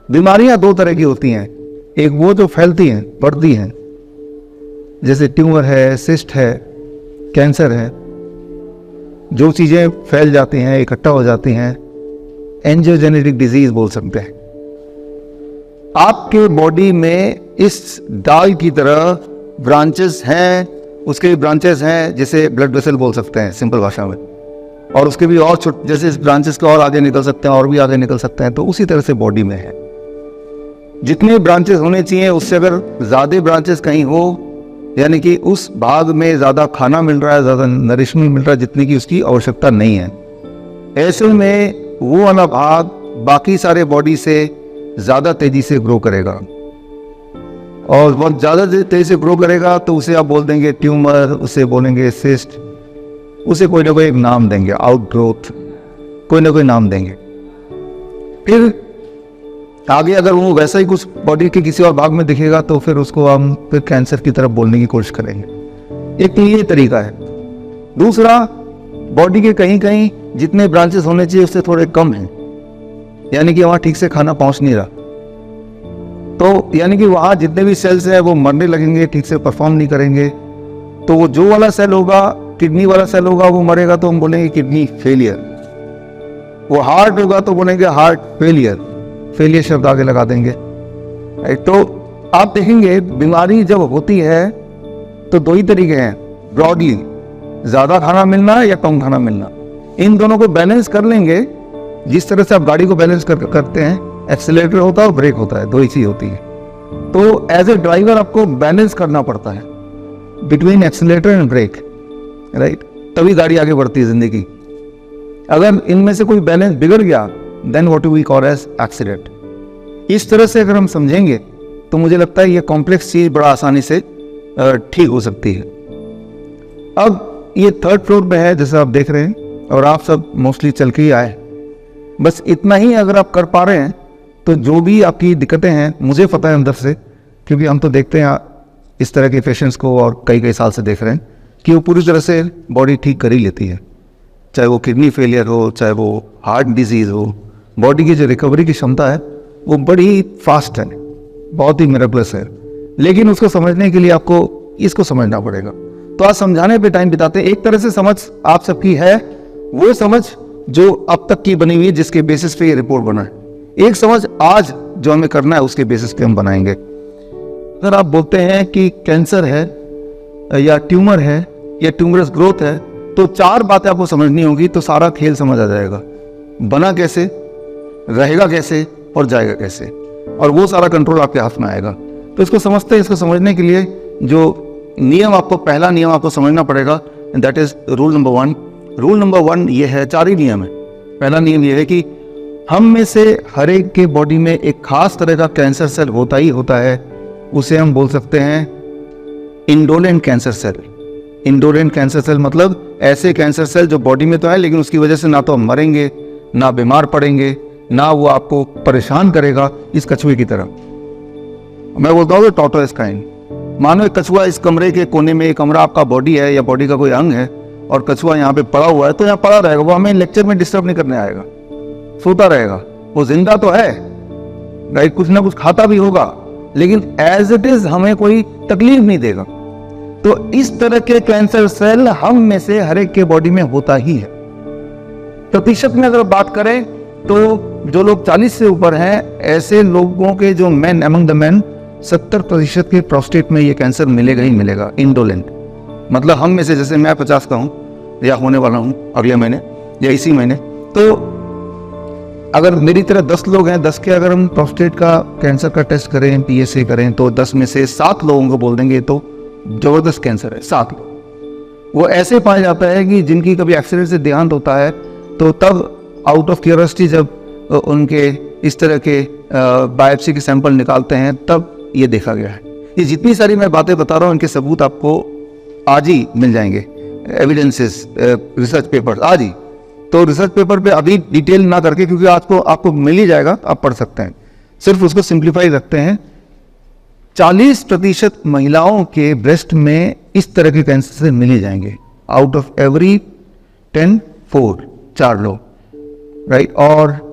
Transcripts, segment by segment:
बीमारियां दो तरह की होती हैं, एक वो जो फैलती हैं, बढ़ती हैं, जैसे ट्यूमर है, सिस्ट है, कैंसर है, जो चीज़ें फैल जाती हैं, इकट्ठा हो जाती हैं, एंजियोजेनेटिक डिजीज बोल सकते हैं। आपके बॉडी में इस डाल की तरह ब्रांचेस हैं, उसके ब्रांचेस हैं, जैसे ब्लड वेसल बोल सकते हैं सिंपल भाषा में, और उसके भी और छोटे, जैसे इस ब्रांचेस के और आगे निकल सकते हैं और भी आगे निकल सकते हैं। तो उसी तरह से बॉडी में है, जितने ब्रांचेस होने चाहिए उससे अगर ज़्यादा ब्रांचेस कहीं हो, यानी कि उस भाग में ज़्यादा खाना मिल रहा है, ज़्यादा नरिशमेंट मिल रहा है जितनी की उसकी आवश्यकता नहीं है, ऐसे में वो वाला भाग बाकी सारे बॉडी से ज़्यादा तेज़ी से ग्रो करेगा, और बहुत ज़्यादा तेज़ी से ग्रो करेगा तो उसे आप बोल देंगे ट्यूमर, उसे बोलेंगे सिस्ट, उसे कोई ना कोई एक नाम देंगे, आउट ग्रोथ, कोई ना कोई नाम देंगे। फिर आगे अगर वो वैसा ही कुछ बॉडी के किसी और भाग में दिखेगा तो फिर उसको हम फिर कैंसर की तरफ बोलने की कोशिश करेंगे। एक तो ये तरीका है। दूसरा, बॉडी के कहीं कहीं जितने ब्रांचेस होने चाहिए उससे थोड़े कम हैं, यानी कि वहाँ ठीक से खाना पहुँच नहीं रहा, तो यानी कि वहाँ जितने भी सेल्स हैं वो मरने लगेंगे, ठीक से परफॉर्म नहीं करेंगे। तो वो जो वाला सेल होगा, किडनी वाला सेल होगा, वो मरेगा तो हम बोलेंगे किडनी फेलियर। वो हार्ट होगा तो बोलेंगे हार्ट फेलियर, फेलियर शब्द आगे लगा देंगे। तो आप देखेंगे बीमारी जब होती है तो दो ही तरीके हैं ब्रॉडली, ज़्यादा खाना मिलना या कम खाना मिलना। इन दोनों को बैलेंस कर लेंगे, जिस तरह से आप गाड़ी को बैलेंस करते हैं, एक्सीलरेटर होता है और ब्रेक होता है, दो ही चीज़ होती है। तो एज ए ड्राइवर आपको बैलेंस करना पड़ता है between accelerator and brake, right, तभी गाड़ी आगे बढ़ती है जिंदगी। अगर इनमें से कोई बैलेंस बिगड़ गया then what we call as accident. इस तरह से अगर हम समझेंगे तो मुझे लगता है ये कॉम्प्लेक्स चीज़ बड़ा आसानी से ठीक हो सकती है। अब ये थर्ड फ्लोर पे है जैसा आप देख रहे हैं, और आप सब मोस्टली चल के ही आए। बस इतना ही अगर आप कर पा रहे हैं तो जो भी आपकी दिक्कतें हैं, मुझे पता है अंदर से, क्योंकि हम तो देखते हैं इस तरह के पेशेंट्स को और कई कई साल से देख रहे हैं कि वो पूरी तरह से बॉडी ठीक कर ही लेती है, चाहे वो किडनी फेलियर हो, चाहे वो हार्ट डिजीज़ हो। बॉडी की जो रिकवरी की क्षमता है वो बड़ी फास्ट है, बहुत ही मिरेकलस है। लेकिन उसको समझने के लिए आपको इसको समझना पड़ेगा। तो आज समझाने पे टाइम बिताते हैं। एक तरह से समझ आप सबकी है, वो समझ जो अब तक की बनी हुई है, जिसके बेसिस पे ये रिपोर्ट बना है। एक समझ आज जो हमें करना है उसके बेसिस पे हम बनाएंगे। अगर आप बोलते हैं कि कैंसर है या ट्यूमर है या ट्यूमरस ग्रोथ है, तो चार बातें आपको समझनी होगी तो सारा खेल समझ आ जाएगा। बना कैसे, रहेगा कैसे और जाएगा कैसे, और वो सारा कंट्रोल आपके हाथ में आएगा। तो इसको समझते हैं। इसको समझने के लिए जो नियम आपको, पहला नियम आपको समझना पड़ेगा, that is rule number 1। Rule number 1 ये है, चार ही नियम है। पहला नियम ये है कि हम में से हर एक के बॉडी में एक खास तरह का कैंसर सेल होता ही होता है। उसे हम बोल सकते हैं indolent cancer cell. Indolent cancer cell मतलब ऐसे कैंसर सेल जो बॉडी में तो है, लेकिन उसकी वजह से ना तो हम मरेंगे, ना बीमार पड़ेंगे, ना वो आपको परेशान करेगा। इस कछुए की तरह मैं बोलता हूँ टॉर्टोइस काइंड। मानो एक कछुआ इस कमरे के कोने में, एक कमरा आपका बॉडी है या बॉडी का कोई अंग है, और कछुआ यहाँ पे पड़ा हुआ है, तो यहाँ पड़ा रहेगा। वो हमें लेक्चर में डिस्टर्ब नहीं करने आएगा, सोता रहेगा। वो जिंदा तो है, राइट, कुछ ना कुछ खाता भी होगा, लेकिन एज इट इज हमें कोई तकलीफ नहीं देगा। तो इस तरह के कैंसर सेल हम में से हर एक के बॉडी में होता ही है। प्रतिशत में अगर बात करें तो जो लोग 40 से ऊपर हैं, ऐसे लोगों के जो मैन अमंग द मैन 70% के प्रोस्टेट में ये कैंसर मिलेगा ही मिलेगा, इंडोलेंट। मतलब हम में से, जैसे मैं 50 का हूँ या होने वाला हूँ अगले महीने या इसी महीने, तो अगर मेरी तरह 10 लोग हैं, 10 के अगर हम प्रोस्टेट का कैंसर का टेस्ट करें, PSA करें, तो 10 में से 7 लोगों को बोल देंगे तो जबरदस्त कैंसर है। 7 लोग वो ऐसे पाया जाता है कि जिनकी कभी एक्सीडेंट से देहांत होता है, तो तब आउट ऑफ क्यूरियोसिटी जब उनके इस तरह के बायोप्सी के सैंपल निकालते हैं, तब ये देखा गया है। ये जितनी सारी मैं बातें बता रहा हूँ, इनके सबूत आपको आज ही मिल जाएंगे, एविडेंसेस, रिसर्च पेपर्स आज ही। तो रिसर्च पेपर पे अभी डिटेल ना करके, क्योंकि आज को आपको मिल ही जाएगा, आप पढ़ सकते हैं, सिर्फ उसको सिंप्लीफाई रखते हैं। 40% महिलाओं के ब्रेस्ट में इस तरह के कैंसर से मिल ही जाएंगे। आउट ऑफ एवरी 10, 4 लोग, राइट। और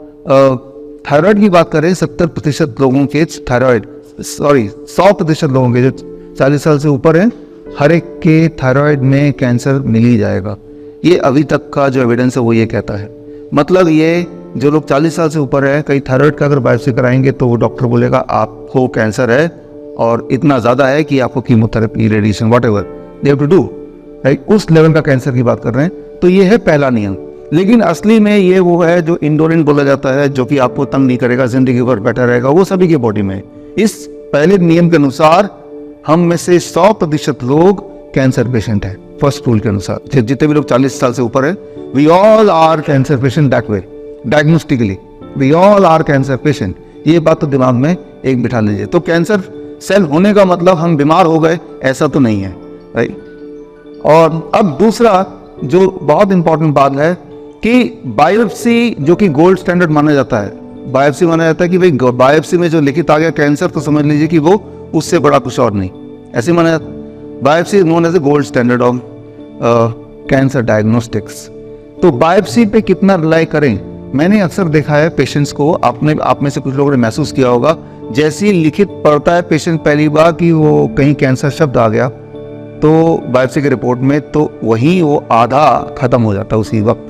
थायराइड की बात करें 70% लोगों के थायराइड, 100% लोगों के जो 40 साल से ऊपर हैं, हर एक के थायराइड में कैंसर मिल ही जाएगा। ये अभी तक का जो एविडेंस है वो ये कहता है। मतलब ये जो लोग 40 साल से ऊपर है, कई थायराइड का अगर बायोप्सी कराएंगे तो वो डॉक्टर बोलेगा आपको कैंसर है और इतना ज़्यादा है कि आपको chemotherapy, radiation, whatever they have to do, right. उस लेवल का कैंसर की बात कर रहे हैं। तो ये है पहला नियम। लेकिन असली में ये वो है जो इंडोरेंट बोला जाता है, जो कि आपको तंग नहीं करेगा, जिंदगी भर बैठा रहेगा, वो सभी की बॉडी में। इस पहले नियम के अनुसार हम में से 100% लोग कैंसर पेशेंट हैं। फर्स्ट रूल के अनुसार जितने भी लोग 40 साल से ऊपर है, we all are cancer patient that way, diagnostically we all are cancer patient. ये बात तो दिमाग में एक बिठा लीजिए। तो कैंसर सेल होने का मतलब हम बीमार हो गए, ऐसा तो नहीं है, राइट। और अब दूसरा जो बहुत इंपॉर्टेंट बात है कि बायोप्सी, जो कि गोल्ड स्टैंडर्ड माना जाता है, बायोप्सी माना जाता है कि भाई बायोप्सी में जो लिखित आ गया कैंसर, तो समझ लीजिए कि वो उससे बड़ा कुछ और नहीं, ऐसे माना जाता है। Biopsy is known as a gold standard of cancer diagnostics. तो बायोप्सी पे कितना रिलाई करें? मैंने अक्सर देखा है पेशेंट्स को, आप में से कुछ लोगों ने महसूस किया होगा, जैसे ही लिखित पढ़ता है पेशेंट पहली बार कि वो कहीं कैंसर शब्द आ गया तो बायोप्सी के रिपोर्ट में, तो वहीं वो आधा खत्म हो जाता है उसी वक्त।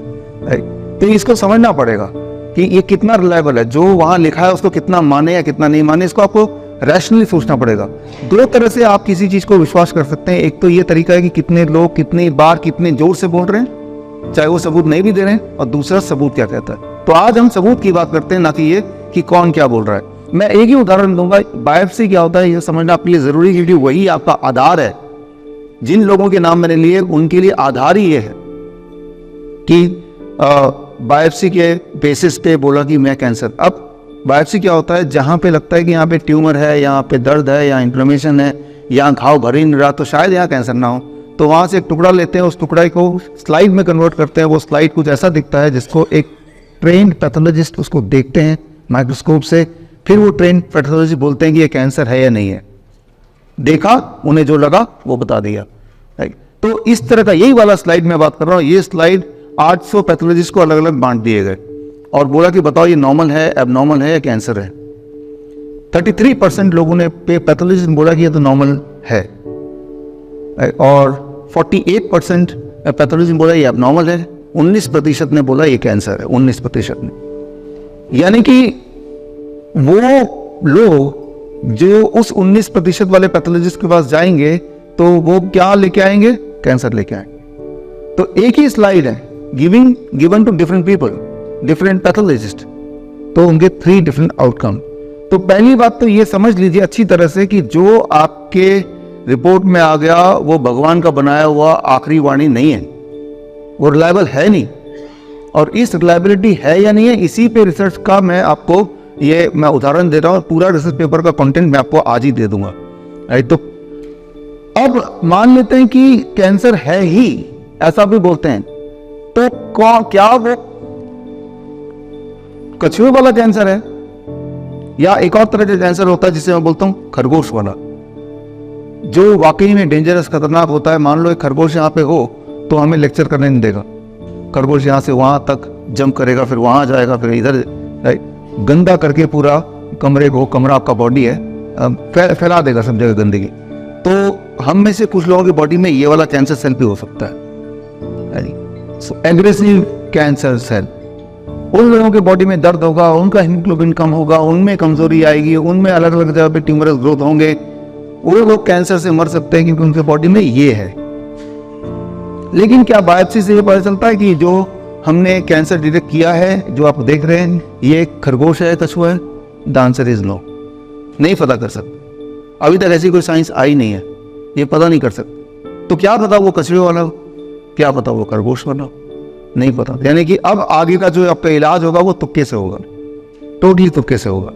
तो इसको समझना पड़ेगा कि ये कितना रिलायबल है, जो वहाँ लिखा है उसको कितना माने या कितना नहीं माने, इसको आपको रैशनली सोचना पड़ेगा। दो तरह से आप किसी चीज़ को विश्वास कर सकते हैं। एक तो ये तरीका है कि कितने लोग कितनी बार कितने जोर से बोल रहे हैं, चाहे वो सबूत नहीं भी दे रहे हैं, और दूसरा सबूत क्या कहता है। तो आज हम सबूत की बात करते हैं, ना कि ये कि कौन क्या बोल रहा है। मैं एक ही उदाहरण दूंगा। बायोप्सी क्या होता है ये समझना आपके लिए जरूरी है, क्योंकि वही आपका आधार है। जिन लोगों के नाम मैंने लिए उनके लिए आधार ही ये है कि बायोप्सी के बेसिस पे बोला कि मैं कैंसर। अब बायोप्सी क्या होता है, जहाँ पे लगता है कि यहाँ पे ट्यूमर है, यहाँ पे दर्द है, यहाँ इन्फ्लेमेशन है, यहाँ घाव भर ही नहीं रहा, तो शायद यहाँ कैंसर ना हो, तो वहाँ से एक टुकड़ा लेते हैं, उस टुकड़े को स्लाइड में कन्वर्ट करते हैं। वो स्लाइड कुछ ऐसा दिखता है जिसको एक ट्रेंड पैथोलॉजिस्ट उसको देखते हैं माइक्रोस्कोप से, फिर वो ट्रेंड पैथोलॉजिस्ट बोलते हैं कि ये कैंसर है या नहीं है। देखा, उन्हें जो लगा वो बता दिया, राइट। तो इस तरह का यही वाला स्लाइड मैं बात कर रहा हूँ। ये स्लाइड 800 पैथोलॉजिस्ट को अलग अलग बांट दिए गए और बोला कि बताओ ये नॉर्मल है, एबनॉर्मल है या कैंसर है। 33% लोगों ने पैथोलॉजिस्ट ने बोला कि ये तो नॉर्मल है, और 48% पैथोलॉजिस्ट ने बोला ये एबनॉर्मल है। 19% ने बोला ये कैंसर है, 19% ने। यानी कि वो लोग जो उस 19% वाले पैथोलॉजिस्ट के पास जाएंगे तो वो क्या लेके आएंगे? कैंसर लेके आएंगे। तो एक ही स्लाइड है, given to different people, different pathologist, तो उनके 3 डिफरेंट आउटकम। तो पहली बात तो ये समझ लीजिए अच्छी तरह से कि जो आपके रिपोर्ट में आ गया वो भगवान का बनाया हुआ आखिरी वाणी नहीं है, वो रिलायबल है नहीं। और इस रिलायबिलिटी है या नहीं है, इसी पे रिसर्च का मैं आपको मैं उदाहरण दे रहा हूँ। पूरा रिसर्च पेपर का कंटेंट मैं आपको आज ही दे दूंगा, राइट। तो अब मान लेते हैं कि कैंसर है ही, ऐसा भी बोलते हैं, तो क्या वो कछुए वाला कैंसर है, या एक और तरह का कैंसर होता है जिसे मैं बोलता हूं खरगोश वाला, जो वाकई में डेंजरस, खतरनाक होता है। मान लो एक खरगोश यहाँ पे हो तो हमें लेक्चर करने नहीं देगा। खरगोश यहाँ से वहां तक जंप करेगा, फिर वहां जाएगा, फिर इधर, राइट, गंदा करके पूरा कमरे को, कमरा आपका बॉडी है, फैला देगा सब जगह गंदगी। तो हम में से कुछ लोगों की बॉडी में ये वाला कैंसर सेल भी हो सकता है, एग्रेसिव कैंसर सेल। उन लोगों के बॉडी में दर्द होगा, उनका हीमोग्लोबिन कम होगा, उनमें कमजोरी आएगी, उनमें अलग अलग जगह पे ट्यूमरस ग्रोथ होंगे, वो लोग कैंसर से मर सकते हैं क्योंकि उनके बॉडी में ये है। लेकिन क्या बायोप्सी से ये पता चलता है कि जो हमने कैंसर डिटेक्ट किया है, जो आप देख रहे हैं, ये खरगोश है, कछुआ है? द आंसर इज नो, नहीं पता कर सकते। अभी तक ऐसी कोई साइंस आई नहीं है, ये पता नहीं कर सकते। तो क्या पता वो कछुए वाला हो, क्या पता वो खरगोश वाला हो, नहीं पता। यानी कि अब आगे का जो आपका इलाज होगा वो तुक्के से होगा, टोटली तुक्के से होगा।